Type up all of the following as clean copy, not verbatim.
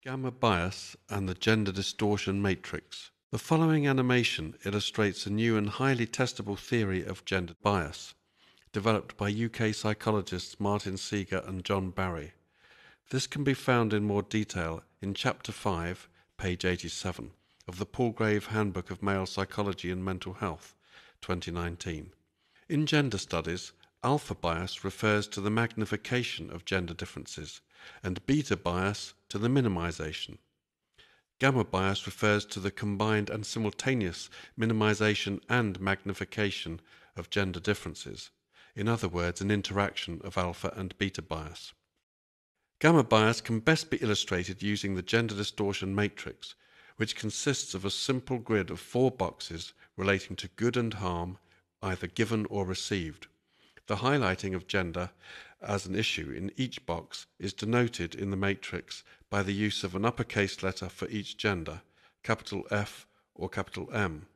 Gamma bias and the gender distortion matrix. The following animation illustrates a new and highly testable theory of gender bias, developed by UK psychologists Martin Seeger and John Barry. This can be found in more detail in Chapter 5, page 87, of the Palgrave Handbook of Male Psychology and Mental Health, 2019. In gender studies, alpha bias refers to the magnification of gender differences, and beta bias to the minimization. Gamma bias refers to the combined and simultaneous minimization and magnification of gender differences, in other words, an interaction of alpha and beta bias. Gamma bias can best be illustrated using the gender distortion matrix, which consists of a simple grid of 4 boxes relating to good and harm, either given or received. The highlighting of gender as an issue in each box is denoted in the matrix by the use of an uppercase letter for each gender, capital F or capital M.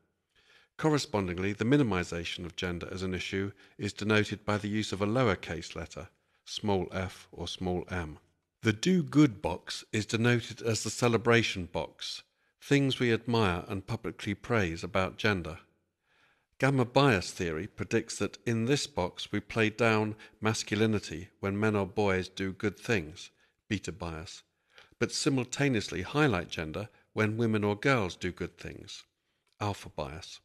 Correspondingly, the minimization of gender as an issue is denoted by the use of a lowercase letter, small f or small m. The do good box is denoted as the celebration box, things we admire and publicly praise about gender. Gamma bias theory predicts that in this box we play down masculinity when men or boys do good things, beta bias, but simultaneously highlight gender when women or girls do good things, alpha bias.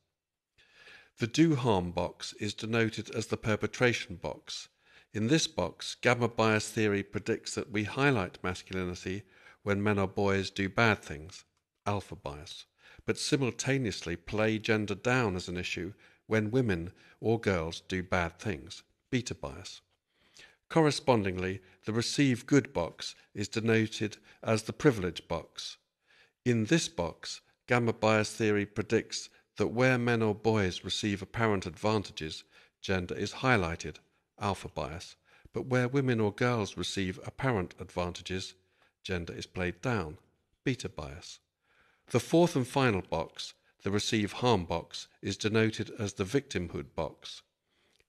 The do harm box is denoted as the perpetration box. In this box, gamma bias theory predicts that we highlight masculinity when men or boys do bad things, alpha bias, but simultaneously play gender down as an issue when women or girls do bad things, beta bias. Correspondingly, the receive good box is denoted as the privilege box. In this box, gamma bias theory predicts that where men or boys receive apparent advantages, gender is highlighted, alpha bias, but where women or girls receive apparent advantages, gender is played down, beta bias. The fourth and final box, the receive harm box, is denoted as the victimhood box.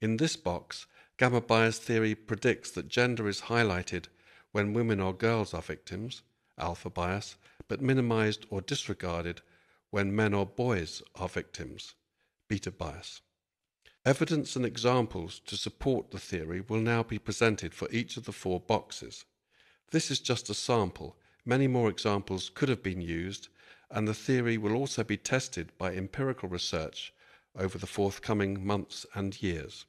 In this box, gamma bias theory predicts that gender is highlighted when women or girls are victims, alpha bias, but minimized or disregarded when men or boys are victims, beta bias. Evidence and examples to support the theory will now be presented for each of the 4 boxes. This is just a sample. Many more examples could have been used, and the theory will also be tested by empirical research over the forthcoming months and years.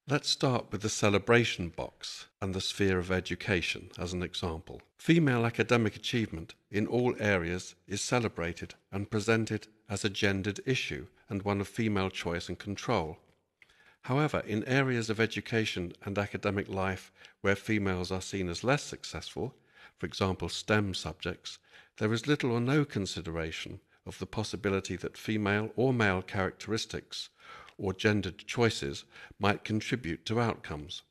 Let's start with the celebration box and the sphere of education as an example. Female academic achievement in all areas is celebrated and presented as a gendered issue and one of female choice and control. However, in areas of education and academic life where females are seen as less successful, for example STEM subjects, there is little or no consideration of the possibility that female or male characteristics or gendered choices might contribute to outcomes.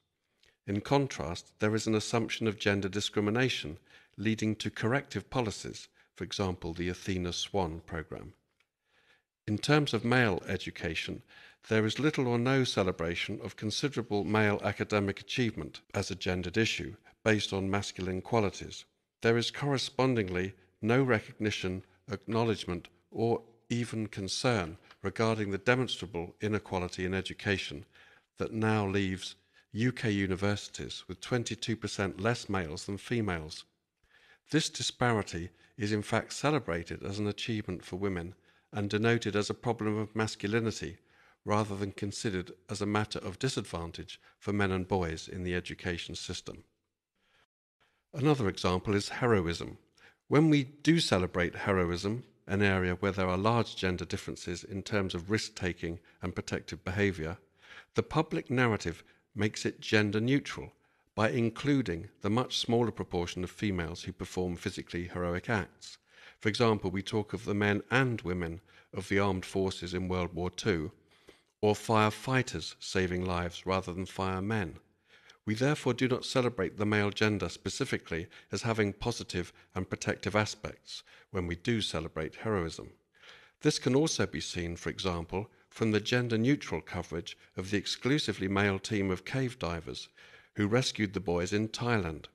In contrast, there is an assumption of gender discrimination leading to corrective policies, for example the Athena Swan program. In terms of male education, there is little or no celebration of considerable male academic achievement as a gendered issue based on masculine qualities. There is correspondingly no recognition, acknowledgement, or even concern regarding the demonstrable inequality in education that now leaves UK universities with 22% less males than females. This disparity is in fact celebrated as an achievement for women and denoted as a problem of masculinity rather than considered as a matter of disadvantage for men and boys in the education system. Another example is heroism. When we do celebrate heroism, an area where there are large gender differences in terms of risk-taking and protective behaviour, the public narrative makes it gender neutral by including the much smaller proportion of females who perform physically heroic acts. For example, we talk of the men and women of the armed forces in World War II, or firefighters saving lives rather than firemen. We therefore do not celebrate the male gender specifically as having positive and protective aspects when we do celebrate heroism. This can also be seen, for example, from the gender-neutral coverage of the exclusively male team of cave divers who rescued the boys in Thailand.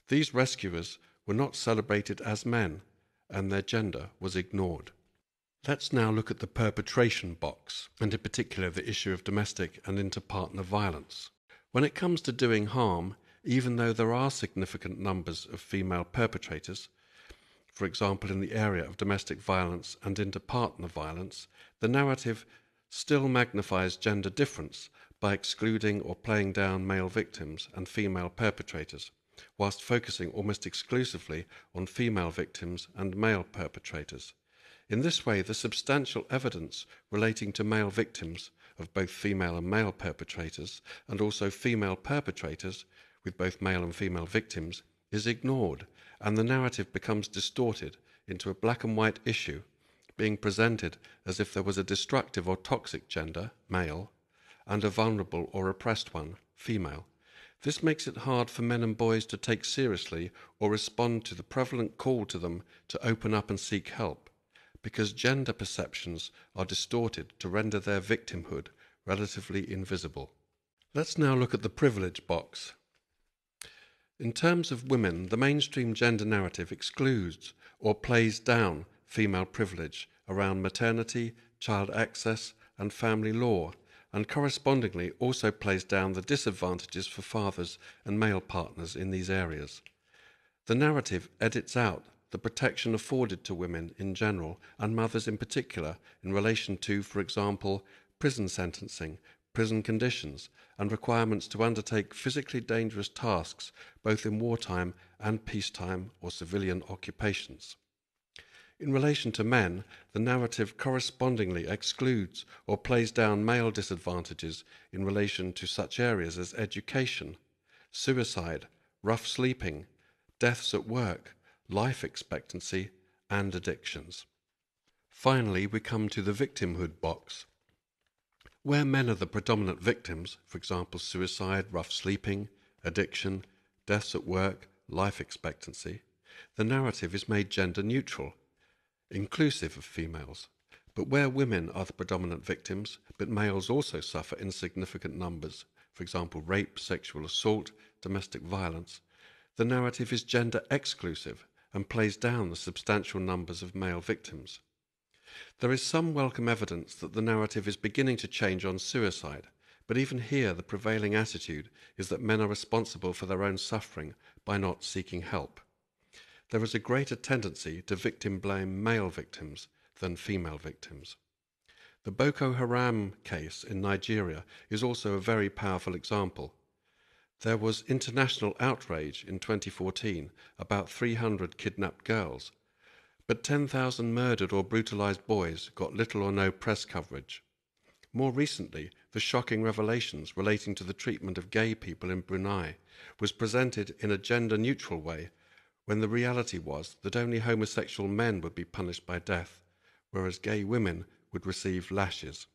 These rescuers were not celebrated as men, and their gender was ignored. Let's now look at the perpetration box, and in particular the issue of domestic and interpartner violence. When it comes to doing harm, even though there are significant numbers of female perpetrators, for example in the area of domestic violence and interpartner violence, the narrative still magnifies gender difference by excluding or playing down male victims and female perpetrators, whilst focusing almost exclusively on female victims and male perpetrators. In this way, the substantial evidence relating to male victims of both female and male perpetrators, and also female perpetrators with both male and female victims, is ignored, and the narrative becomes distorted into a black and white issue, being presented as if there was a destructive or toxic gender, male, and a vulnerable or oppressed one, female. This makes it hard for men and boys to take seriously or respond to the prevalent call to them to open up and seek help, because gender perceptions are distorted to render their victimhood relatively invisible. Let's now look at the privilege box. In terms of women, the mainstream gender narrative excludes or plays down female privilege around maternity, child access, and family law, and correspondingly also plays down the disadvantages for fathers and male partners in these areas. The narrative edits out the protection afforded to women in general and mothers in particular in relation to, for example, prison sentencing, prison conditions, and requirements to undertake physically dangerous tasks both in wartime and peacetime or civilian occupations. In relation to men, the narrative correspondingly excludes or plays down male disadvantages in relation to such areas as education, suicide, rough sleeping, deaths at work, life expectancy, and addictions. Finally, we come to the victimhood box. Where men are the predominant victims, for example suicide, rough sleeping, addiction, deaths at work, life expectancy, the narrative is made gender neutral, inclusive of females. But where women are the predominant victims, but males also suffer in significant numbers, for example rape, sexual assault, domestic violence, the narrative is gender exclusive and plays down the substantial numbers of male victims. There is some welcome evidence that the narrative is beginning to change on suicide, but even here the prevailing attitude is that men are responsible for their own suffering by not seeking help. There is a greater tendency to victim blame male victims than female victims. The Boko Haram case in Nigeria is also a very powerful example. There was international outrage in 2014 about 300 kidnapped girls, but 10,000 murdered or brutalized boys got little or no press coverage. More recently, the shocking revelations relating to the treatment of gay people in Brunei was presented in a gender-neutral way, when the reality was that only homosexual men would be punished by death, whereas gay women would receive lashes.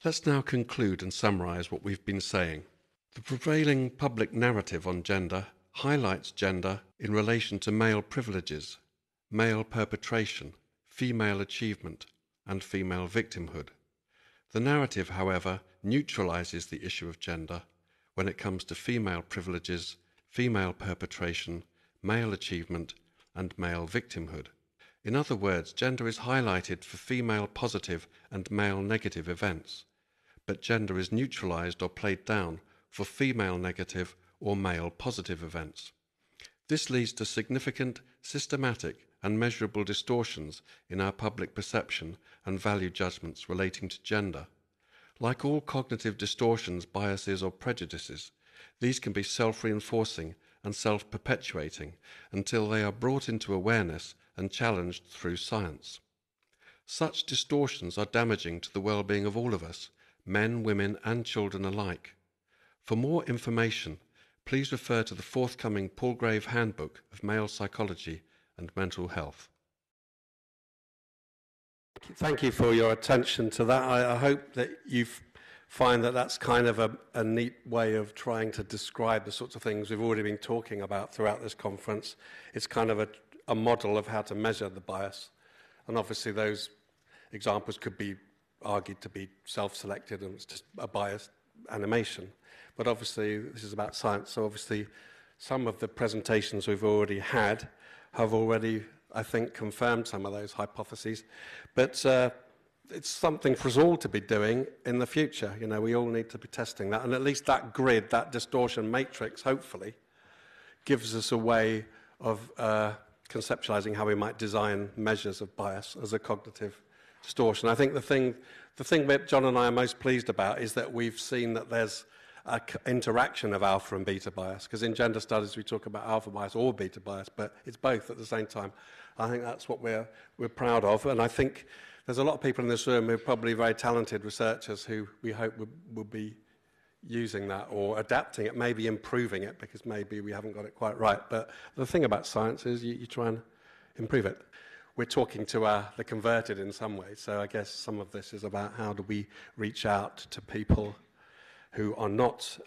Let's now conclude and summarize what we've been saying. The prevailing public narrative on gender highlights gender in relation to male privileges, male perpetration, female achievement, and female victimhood. The narrative, however, neutralizes the issue of gender when it comes to female privileges, female perpetration, male achievement, and male victimhood. In other words, gender is highlighted for female positive and male negative events, but gender is neutralized or played down for female negative or male positive events. This leads to significant, systematic, and measurable distortions in our public perception and value judgments relating to gender. Like all cognitive distortions, biases, or prejudices, these can be self-reinforcing and self-perpetuating until they are brought into awareness and challenged through science. Such distortions are damaging to the well-being of all of us, men, women, and children alike. For more information, please refer to the forthcoming Palgrave Handbook of Male Psychology and Mental Health. Thank you for your attention to that. I hope that you find that that's kind of a neat way of trying to describe the sorts of things we've already been talking about throughout this conference. It's kind of a model of how to measure the bias. And obviously those examples could be argued to be self-selected and it's just a biased animation. But obviously this is about science, so obviously some of the presentations we've already had have already, I think, confirmed some of those hypotheses. But it's something for us all to be doing in the future. You know, we all need to be testing that. And at least that grid, that distortion matrix, hopefully, gives us a way of conceptualizing how we might design measures of bias as a cognitive distortion. I think the thing that John and I are most pleased about is that we've seen that there's an interaction of alpha and beta bias, because in gender studies we talk about alpha bias or beta bias, but it's both at the same time. I think that's what we're proud of, and I think there's a lot of people in this room who are probably very talented researchers who we hope will be using that or adapting it, maybe improving it, because maybe we haven't got it quite right. But the thing about science is you try and improve it. We're talking to the converted in some ways, so I guess some of this is about how do we reach out to people who are not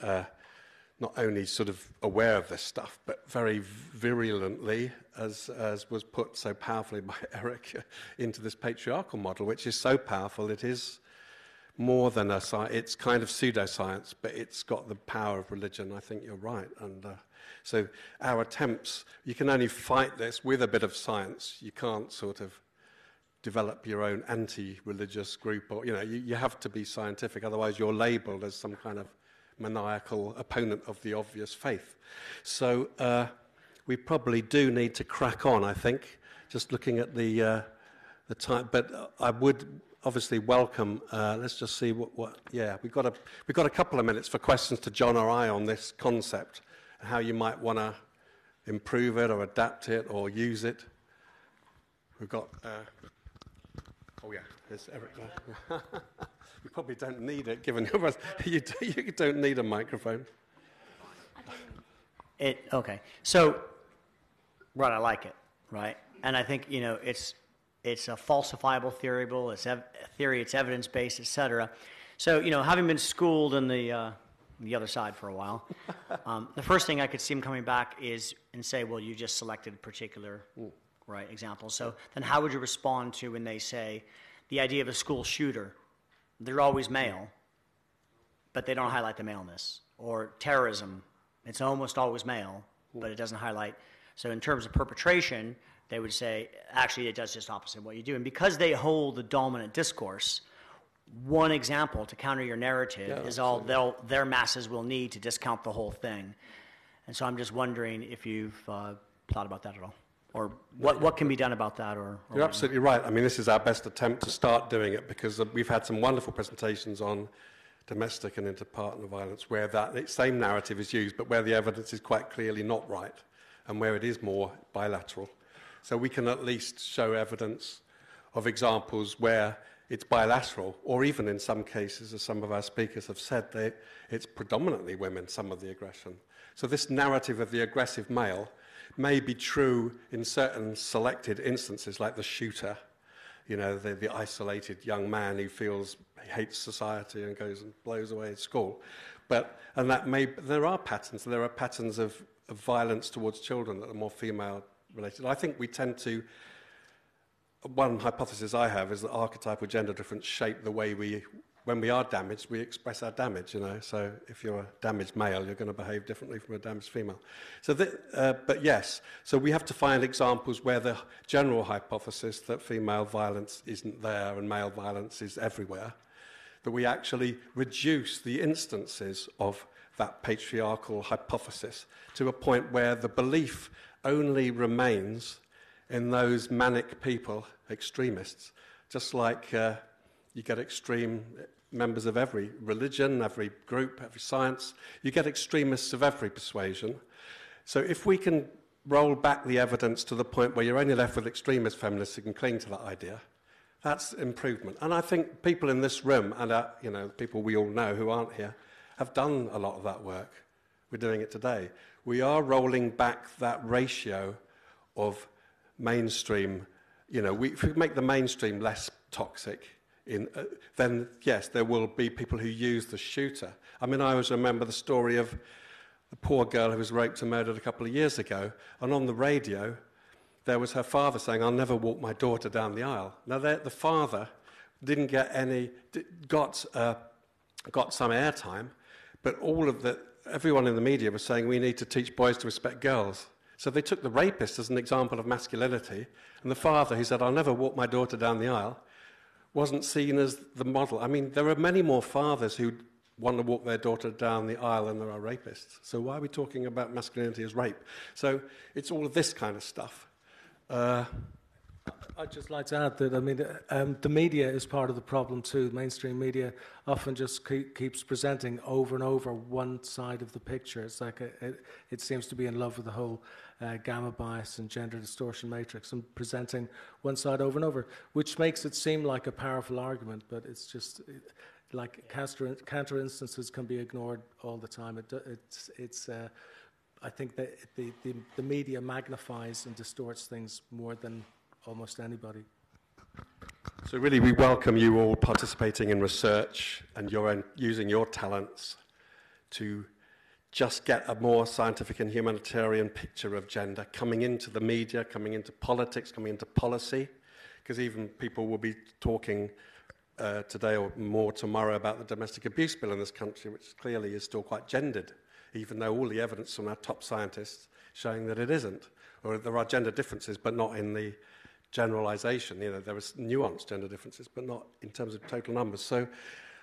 only sort of aware of this stuff, but very virulently, as was put so powerfully by Eric, into this patriarchal model, which is so powerful it is more than a science. It's kind of pseudoscience, but it's got the power of religion. I think you're right. And so our attempts, you can only fight this with a bit of science. You can't sort of develop your own anti-religious group, or you have to be scientific, otherwise you're labeled as some kind of maniacal opponent of the obvious faith. So we probably do need to crack on, I think, just looking at the time. But I would obviously welcome, let's just see we've got a couple of minutes for questions to John or I on this concept, and how you might want to improve it or adapt it or use it. We've got, there's Eric there. You probably don't need it, given you don't need a microphone. Okay. So, right, I like it, right? And I think, it's a falsifiable theory, it's evidence-based, etc. So, having been schooled in the other side for a while, the first thing I could see him coming back and say, well, you just selected particular, right, examples. So then how would you respond to when they say the idea of a school shooter? They're always male, but they don't highlight the maleness. Or terrorism, it's almost always male, but it doesn't highlight. So in terms of perpetration, they would say, actually, it does just opposite what you do. And because they hold the dominant discourse, one example to counter your narrative is all their masses will need to discount the whole thing. And so I'm just wondering if you've thought about that at all. Or what can be done about that? Or You're absolutely right. I mean, this is our best attempt to start doing it, because we've had some wonderful presentations on domestic and interpartner violence where that same narrative is used, but where the evidence is quite clearly not right, and where it is more bilateral. So we can at least show evidence of examples where it's bilateral, or even in some cases, as some of our speakers have said, it's predominantly women, some of the aggression. So this narrative of the aggressive male may be true in certain selected instances, like the shooter, the isolated young man who feels he hates society and goes and blows away at school. There are patterns. There are patterns of violence towards children that are more female-related. I think we tend to. One hypothesis I have is that archetypal gender difference shape the way when we are damaged, we express our damage, So if you're a damaged male, you're going to behave differently from a damaged female. So, but yes, so we have to find examples where the general hypothesis that female violence isn't there and male violence is everywhere, that we actually reduce the instances of that patriarchal hypothesis to a point where the belief only remains in those manic people, extremists, just like you get extreme members of every religion, every group, every science. You get extremists of every persuasion. So if we can roll back the evidence to the point where you're only left with extremist feminists who can cling to that idea, that's improvement. And I think people in this room and people we all know who aren't here have done a lot of that work. We're doing it today. We are rolling back that ratio of mainstream. If we make the mainstream less toxic, then yes, there will be people who use the shooter. I mean, I always remember the story of the poor girl who was raped and murdered a couple of years ago, and on the radio there was her father saying, "I'll never walk my daughter down the aisle." Now, the father didn't get got some airtime, but everyone in the media was saying we need to teach boys to respect girls. So they took the rapist as an example of masculinity, and the father who said, I'll never walk my daughter down the aisle, wasn't seen as the model. I mean, there are many more fathers who want to walk their daughter down the aisle than there are rapists. So why are we talking about masculinity as rape? So it's all of this kind of stuff. I'd just like to add that, I mean, the media is part of the problem too. Mainstream media often just keeps presenting over and over one side of the picture. It's like it seems to be in love with the whole gamma bias and gender distortion matrix and presenting one side over and over, which makes it seem like a powerful argument, but it's just like counter instances can be ignored all the time. I think that the media magnifies and distorts things more than almost anybody. So really we welcome you all participating in research and using your talents to just get a more scientific and humanitarian picture of gender coming into the media, coming into politics, coming into policy, because even people will be talking today or more tomorrow about the domestic abuse bill in this country, which clearly is still quite gendered, even though all the evidence from our top scientists showing that it isn't, or there are gender differences, but not in the generalization. You know, there are nuanced gender differences, but not in terms of total numbers. So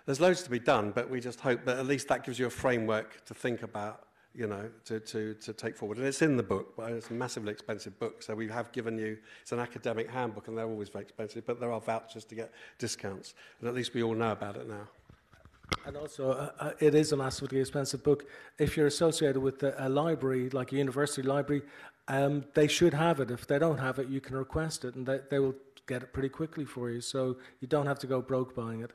there's loads to be done, but we just hope that at least that gives you a framework to think about, you know, to take forward. And it's in the book, but it's a massively expensive book, so we have given you, it's an academic handbook, and they're always very expensive, but there are vouchers to get discounts, and at least we all know about it now. And also, it is a massively expensive book. If you're associated with a library, like a university library, they should have it. If they don't have it, you can request it, and they will get it pretty quickly for you, so you don't have to go broke buying it.